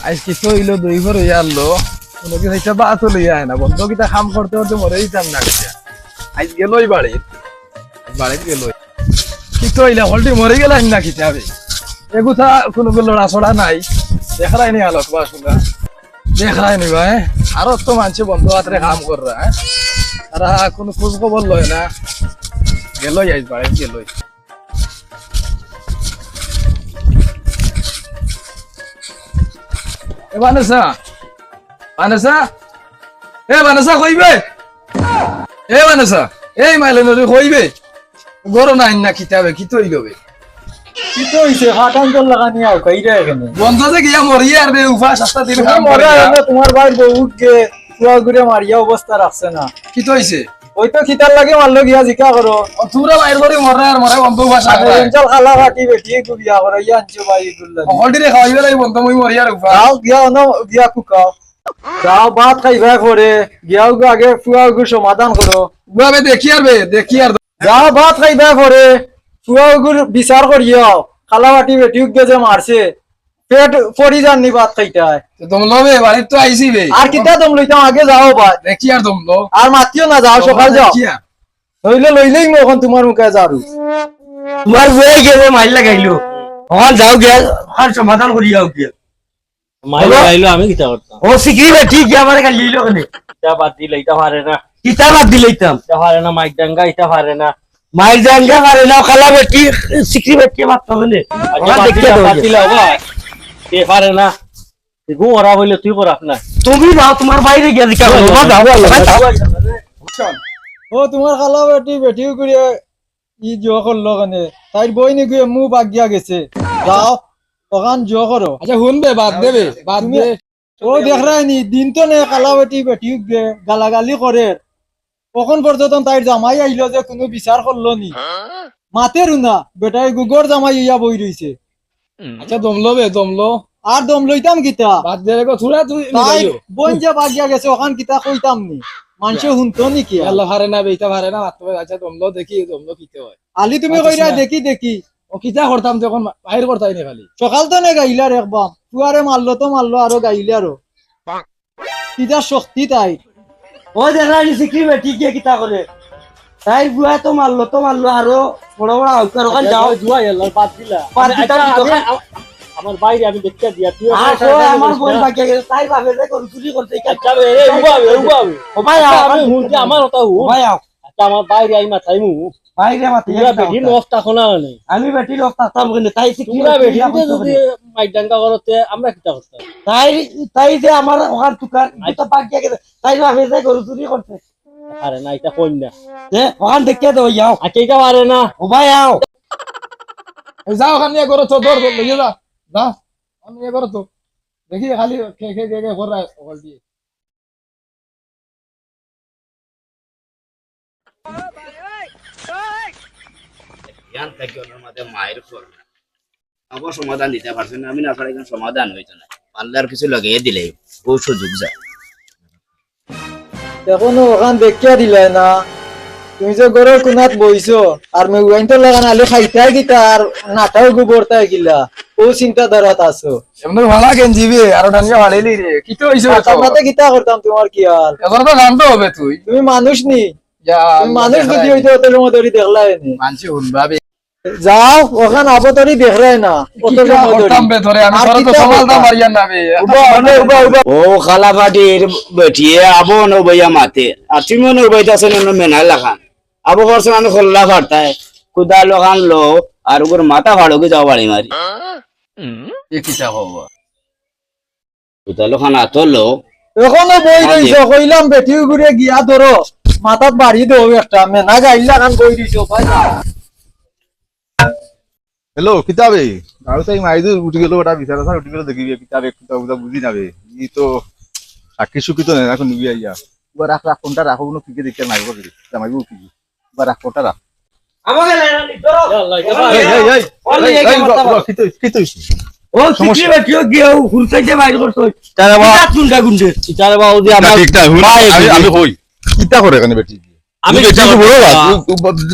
আজকে তো হইলো দুই ঘর হইয়া আনলো কোনো কিছু একটা বাস লইয়া আয় না বন্ধ কিতা কাম করতে করতে মরে দিতাম না আজ গেলই বাড়িতে গেলই কি তো হইলা হলটি মরে গেল না কিতা হবে এগুথা কোনো লড়া ছড়া নাই দেখাই নি আলোক বা শুনা দেখাই নি ভাই আরো তো মানছে বন্ধ হাতে কাম কররা তারা কোনো খোঁজ খবর লয় না গেলই আজ বাড়িতে গেলই Vanessa, Vanessa, কইবে? Vanessa, মাইলে নরে কইবে? গরো নাই না কিতাবে কি তৈলবে? কি তো হইছে হাটান জল লাগানি আও কইরা এখানে বন্ধতে গিয়া মরিয়া আর বে উফা সস্তা দিন কাম মরে না তোমার ভাই বউকে পুরা ঘুরে মারিয়া অবস্থা রাখছে না কি তো হইছে? ওই তো খিতার লাগে মারলো গিয়া জিকা করো তুরা বাইর করে মরে আর মরে বন্ধ ভাষা করে চল খালা ফাটি বেটি গু বিয়া করো ইয়া আনছো ভাই দুল্লা হলডি রে খাইবে লাই বন্ধ মই মরিয়া উফা যাও গিয়া না গিয়া কুকাও যাও ভাত খাইবা করে গিয়াও গো আগে ফুয়া গু সমাধান করো গুয়াবে দেখি আর যাও ভাত খাইবা করে ফুয়া গু বিচার করিও খালা ফাটি বেটি গু যে মারছে পেট পড়ি জাননি ভাত খাইতায় দম লবে বাড়ি তো আইছি বে আর কিটা দম লইতাম আগে যাও ভাই দেখি আর দম লো আর মাতিও না যাও সকাল যাও নইলে লইলেই মো এখন তোমার মুখে যারু তোমার বই গেলে মাইল লাগাইলো হল যাও গে হল সমাধান করি যাও গে মাইল লাগাইলো আমি কিতা করতাম ও সিকরি বে ঠিক আমার কাল লিলো কেনে কিতা বাদ দিলে ইতা পারে না কিতা বাদ দিলাইতাম ইতা পারে না মাইক ডাঙ্গা ইতা পারে না মাইল জাঙ্গা পারে না খালা বেটি সিকরি বেটি মাত হবে ওরা দেখতে বাদ দিলে হবে কে পারে না গো ওরা বলে তুই করাস না তুমি যাও তোমার বাইরে গিয়ে দিকা বাবা যাও ও তোমার খালা বেটি বেটি করে ই জো করলো কেনে তাই বই নি গিয়ে মু বাগিয়া গেছে যাও ওখান জো করো আচ্ছা হুনবে বাদ দেবে বাদ দে ও দেখ রাইনি দিন তো নে খালা বেটি বেটি গালাগালি করে কখন পর্যন্ত তাই জামাই আইলো যে কোনো বিচার করলো নি মাতে রুনা বেটাই গুগর জামাই ইয়া বই রইছে আচ্ছা দমলো আর দম লইতাম কিতা বাদ দে গো থুরা তুই তাই বই যে বাগিয়া গেছে ওখান কিতা কইতাম নি মানুষে শুনতো নি কি আল্লাহ হারে না বেইতা হারে না মাত্র আচ্ছা দমলো কিতে হয় আলি তুমি কইরা দেখি ও কিতা করতাম তখন বাহির করতাই নি খালি সকাল তো নে গাইলার একবার তুয়ারে মারলো তো মারলো আরো গাইলে আরো কিতা শক্তি তাই ও দেখানি সিকরি বেটি গিয়ে কিতা করে তাই বুয়া তো মারলো আরো বড় বড় আউকার ওখান যাও জুয়াই আল্লাহ বাদ দিলা আমার বাইরে আমি দেখতে দিয়া তুই আমার বই বাকি গেছে তাই ভাবে যে কোন চুরি করতে আচ্ছা এ উবাবে ও ভাই আমি হুনতে আমার কথা হু ভাই আচ্ছা আমার বাইরে আই মাথায় মু বাইরে মাতে পুরা বেটি নষ্ট খোনা নেই আমি বেটি রক্তাম কিন্তু তাই সিকরি পুরা বেটি যদি মাইক ডাঙ্গা করতে আমরা কিতা করতাম তাই যে আমার ওখান তুকার তো বাকি গেছে তাই ভাবে যে কোন চুরি করতে আরে না এটা কই না ওখান দেখতে দাও যাও আচ্ছা এটা পারে না ও ভাই আও যাও ওখানে করো তো দৌড় লইয়ে যা আমি করো তো দেখি খালি খে করে ওখান দিয়ে সমাধান দিতে পারছেন না আমি না পারি সমাধান হইতো না পারলে আর কিছু লাগিয়ে দিলে ও সুযোগ যায় এখনো ওখান দেখিয়া দিলে না তুমি যে গরুর কোনাত বইছো আর মেগুয়াইন তো লাগান আলু খাইতাই গিতা আর নাটাও গোবরতাই গিলা ও চিন্তাধারাত আছো এমন ভালা কেন জিবে আর ডানিয়া ভাড়াইলি রে কি তো হইছে আমরা গিতা করতাম তোমার কি আর এখন তো জানতো হবে তুই তুমি মানুষ নি তুমি মানুষ যদি হইতো ওদের মধ্যে দেখলাই নি মানছি হুনবাবে যাও ওখান আবতরি দেখলাই না করতাম বে ধরে আমি তোর তো সমালটা মারিয়া না বে ও খালা ফাটির বেটিয়ে আবো ন বইয়া মাতে আর তুমি ন বইতাছ ন মেনা লাখান আবো করছ আমি খোল্লা ফাটায় কুদা লখান লো আর ওর মাথা ফাড়োকে যাও বাড়ি মারি এ কিটা হবো কুদা লখান আতলো এখনো বই রইছো কইলাম বেটি ঘুরে গিয়া ধরো মাথাত বাড়ি দেও একটা মেনা গাইলা কান বই দিছো ভাই হ্যালো কিতাবে আৰু তাই মাইদুর উঠি গেল ওটা বিচার আছে উঠি গেল দেখিবি কিতাবে কিতাব বুঝি যাবে ই তো সাক্ষী সুখী তো না এখন নিবি আইয়া এবার রাখ কোনটা রাখো কোনো কি দেখতে নাই বলি জামাইবো কি এবার রাখ কোনটা রাখ আমাকে লাইনি ধরো আল্লাহ কি তো ও সিকরি বেটি গিয়ে হুরতাইতে বাইরে করছই তারা গুন্ডা গুন্ডে ইতারে বাবু দি আমার আমি কই কিতা করে কেন বেটি আমি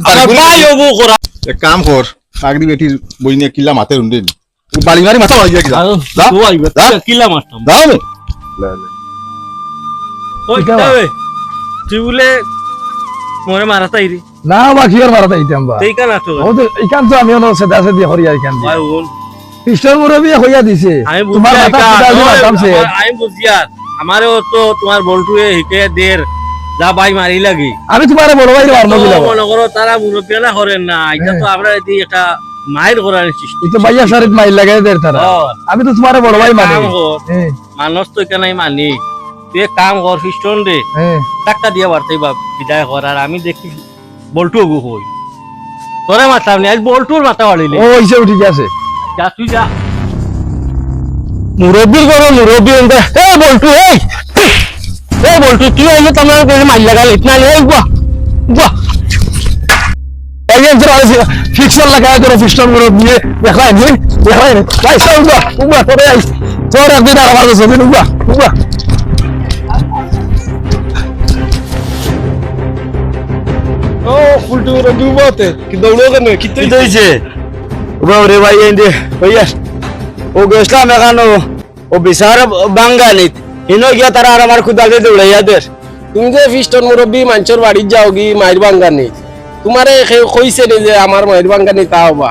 আমার ভাই হবো করা এক কাম কর আগদি বেটির বই নিয়ে কিলা মাতে উন্ডে নি বাড়ি মারি মাথা মারি গিয়া যা তুই আইবে যা। কিলা মারতাম দাও নে ওই কিতা কিতা বে? তুই বলে মরে মারা তাইরি না বাকি আর মারা তাইতাম বা সেই কানা তো ও তো এইখান তো আমি ono সেদা সেদি হরিয়া এইখান দিয়ে ভাই বোন খ্রিস্টান মুরব্বী হইয়া দিছে আমি তোমার বুঝি মাথা পিতা দিয়ে মারতাম সে আমি বুঝি আর আমারও তো তোমার বল্টুয়ে হিকে দের যা ভাই মারি লাগি আমি তোমার বড় ভাই মারমু তো দিলাম মনে করো তারা মুরব্বিয়ানা করেন না এটা তো আমরা এদি একটা মায়ের করার সৃষ্টি এই তো ভাইয়া শরীর মাইল লাগাই দের তারা ও, আমি তো তোমার বড় ভাই মানে কাম কর, হ্যাঁ মানুষ তো এখানে মানি তুই এক কাম কর খ্রিস্টন রে হ্যাঁ টাকা দিয়ে বাড়তেই বা বিদায় কর আর আমি দেখি বল্টু গু হই তোরে মাথা নি আজ বল্টুর মাথা বাড়িলি ও হিসেবে ঠিক আছে যা তুই যা মুরব্বীর করো মুরব্বী এ বল্টু এ বল্টু তুই আইলে তোমার মাইল লাগাল ইতনা লে গুয়া গুয়া একজন জোর আছে ফিক্সর লাগায় তোর খ্রিস্টান মুরব্বী দেখাই নি ভাই সব উবা করে আইস তোর একদিন আর আমার জমি উবা ও ফুলটু মুরব্বী উবাতে কি দৌড়ো কেন কি কি হইছে ওরে ভাই এন্ডে ভাইয়া ও গেছলাম এখানে ও বিচার বাঙ্গালিত ইনো গিয়া তারা আর আমার খুদাকে দৌড়াইয়া দের তুমি যে খ্রিস্টান মুরব্বী মানুষের বাড়ির যাও গি মায়ের বাঙ্গানি তোমারে কইছে নি যে আমার মায়ের বাঙ্গানি তা হবা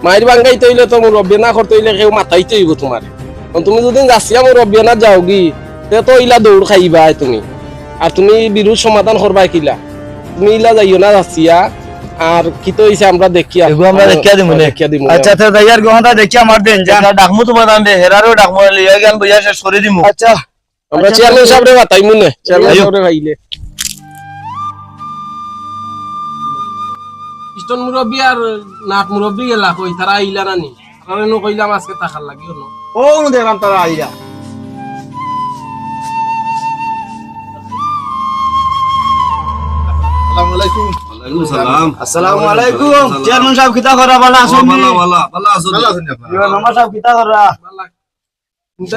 মায়ের বাঙ্গাই তৈলে তো মুরব্বী না করতে হইলে কেউ মাথাই তৈব তোমার তুমি যদি যাচ্ছিয়া মুরব্বী না যাও গি তে তো ইলা দৌড় খাইবা তুমি আর তুমি বিরোধ সমাধান করবা কিলা তুমি ইলা যাইও না যাচ্ছিয়া আর কি তো হইছে আমরা দেখিয়া এগো আমরা দেখিয়া দিমু নে। দেখিয়া দিমু আচ্ছা তো দাইয়ার গহনা দেখিয়া মার দেন যা ডাকমু তোমার দাম দে হেরারও ডাকমু লিয়া গান বইয়া শেষ করে দিমু আচ্ছা আমরা চেয়ারম্যান সাহেব রে বাতাই মুনে চেয়ারম্যান সাহেব রে ভাইলে খ্রিস্টান মুরব্বী আর নাট মুরব্বী গেলা কই তারা আইলা না নি কারণ কইলাম আজকে টাকার লাগিও না ও দেখলাম তারা আইয়া আসসালামু আলাইকুম আসসালামু আলাইকুম চেয়ারম্যান সাহেব কিতা করা ভালো আছেন নি ভালো আছেন আপনারা নম্বর সাহেব কিতা করা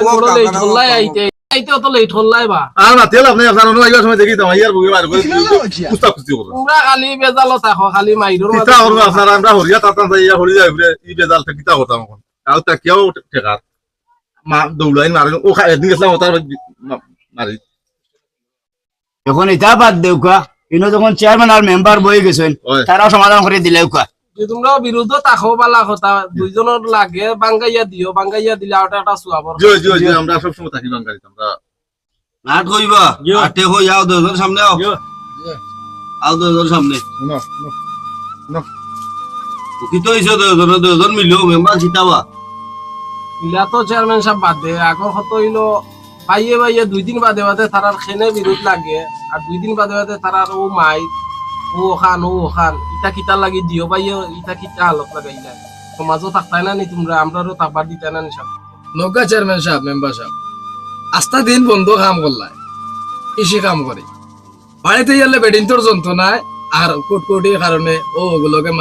বড় লেট হল্লাই আইতে আইতে তো লেট হল্লাই বা আর না তেল আপনি আপনার অন্য আইবার সময় দেখি তো ইয়ার বুকে বার করে কুস্তা কুস্তি করো তোমরা খালি বেজালো থাকো খালি মাইরোর কিতা করব আপনারা আমরা হরিয়া তাতান যাইয়া হরি যাই ই বেজাল কিতা করতাম এখন আর তা কেউ টেকার মা দৌড়াই মারে ও একদিন গেছিলাম ওটার মারি এখন এটা বাদ দেও কা ইনো যখন চেয়ারম্যান আর মেম্বার বই গেছেন ওই তারাও সমাধান করে দিলেও কা যে তোমরা বিরুদ্ধ থাকো বালা কথা দুইজনের লাগে বাঙ্গাইয়া দিও বাঙ্গাইয়া দিলে ওটা একটা সুয়াবর জি জি জি আমরা সব সময় থাকি বাঙালি আমরা নাট কইবা আটে হই আও দুজন সামনে আও আও দুজন সামনে নো নো কি তো হইছে দুজন মিলিও মেম্বার জিতাবা ইলা তো চেয়ারম্যান সাহেব বাদ দে আগর কত হইলো বাইয়ে বাইয়ে 2 দিন বাদে বাদে তারার খেনে বিরোধ লাগে আর 2 দিন বাদে বাদে তারার ও মাই ও খান ইটা কিতা লাগি দিও বাইয়ে ইটা কিতা হালত লাগাইলা সমাজও থাকতাই না নি তোমরা আমরারও থাকবার দিতে না নি সব নৌকা চেয়ারম্যান সাহেব মেম্বার সাহেব আস্তা দিন বন্ধ কাম করলাই কৃষি কাম করে বাড়িতে গেলে বেডিন তোর যন্ত্রণায় আর কোটকোটির কারণে ওগুলোকে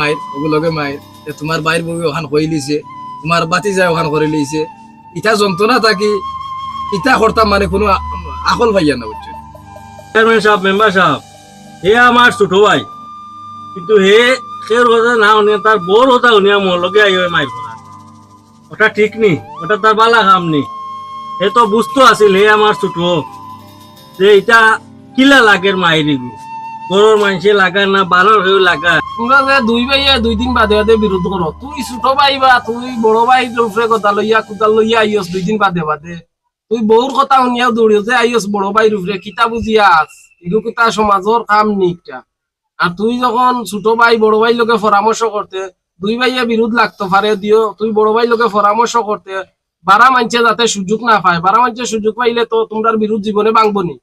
মাইর তোমার বাইর বউ ওখান কই লিছে তোমার বাতি যায় ওখান করে লিছে ইটা যন্ত্রণা থাকি ইটা করতাম মানে কোনো আকল ভাইয়া না বুঝছো চেয়ারম্যান সাহেব মেম্বার সাহেব হে আমার ছোট ভাই কিন্তু হে সের কথা না শুনে তার বড় কথা শুনিয়া মোর লগে আই মাইর করা ওটা ঠিক নি ওটা তার বালা কাম নি হে তো বুঝতো আছিল হে আমার ছোট যে এটা কিলা লাগের মাইরি গু গরুর মানুষে লাগা না বানর হয়েও লাগা তোমরা যে 2 ভাইয়া 2 দিন বাদে বাদে বিরোধ করো তুই ছোট ভাই বা তুই বড় ভাই উপরে কথা লইয়া কুদাল লইয়া আইস 2 দিন বাদে বাদে তুই বউর কথা শুনিয়া দৌড়িও যে আইস বড় ভাইর উপরে কিতা বুঝিয়া আস এগুলো কিতা সমাজের কাম নিকটা আর তুই যখন ছোট ভাই বড় ভাই লোকে পরামর্শ করতে 2 ভাইয়া বিরোধ লাগতো পারে দিও তুই বড় ভাই লোকে পরামর্শ করতে বারা মানছে যাতে সুযোগ না পায় বারা মানছে সুযোগ পাইলে তো তোমরার বিরোধ জীবনে ভাঙবনি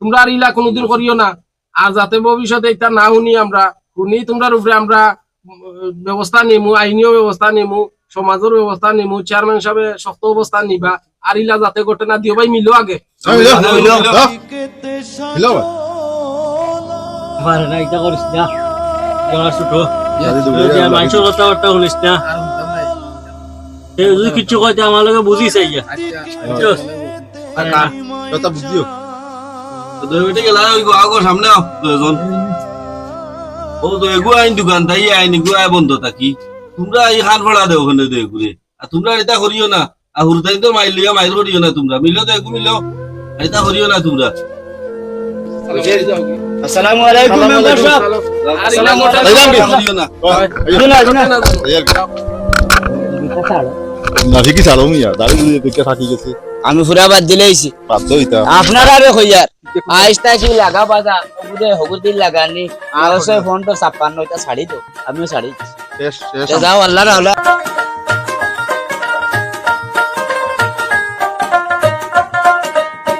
তোমরা আর ইলা কোনোদিন করিও না আর যাতে ভবিষ্যতে এটা না শুনি আমরা শুনি তোমরার উপরে আমরা ব্যবস্থা নিমু আইনীয় ব্যবস্থা নিমু সমাজের ব্যবস্থা নিমু চেয়ারম্যান সাহেব শক্ত অবস্থা নিবা আর ইলা যাতে ঘটে না দিও ভাই মিলো আগে হ্যালো পারে না এটা করিস না আমার ছোট মানুষের কথা বার্তা শুনিস না যদি কিছু কইতে আমার লগে বুঝিস আইয়া বুঝছস? কথা বুঝিও দুই মিনিটে গেলা ওই আগো সামনে আও দুজন ও তো এগু আইন দোকান তাই আইন এগু আয় বন্ধ থাকি তোমরা এই খান ফড়া দেও ওখানে তো এগুরে আর তোমরা এটা করিও না আর হুরতাই তো মাইল লিয়া মাইল করিও না তোমরা মিলো তো এগু মিলো এটা করিও না তোমরা আসসালামু আলাইকুম মেম্বার সাহেব করিও না না ঠিকই ছাড়ো মিয়া দাঁড়ি দেখে থাকি গেছে আমি পুরা বাদ দিলেইছি বাধ্য হইতা আপনারা রে কইয়ার আইসটা কি লাগা বাজা ওগুদে হগুদিন লাগানি আর সে ফোন তো 56 এটা ছাড়ি দাও আমিও ছাড়ি শেষ শেষ যাও আল্লাহ রাহলা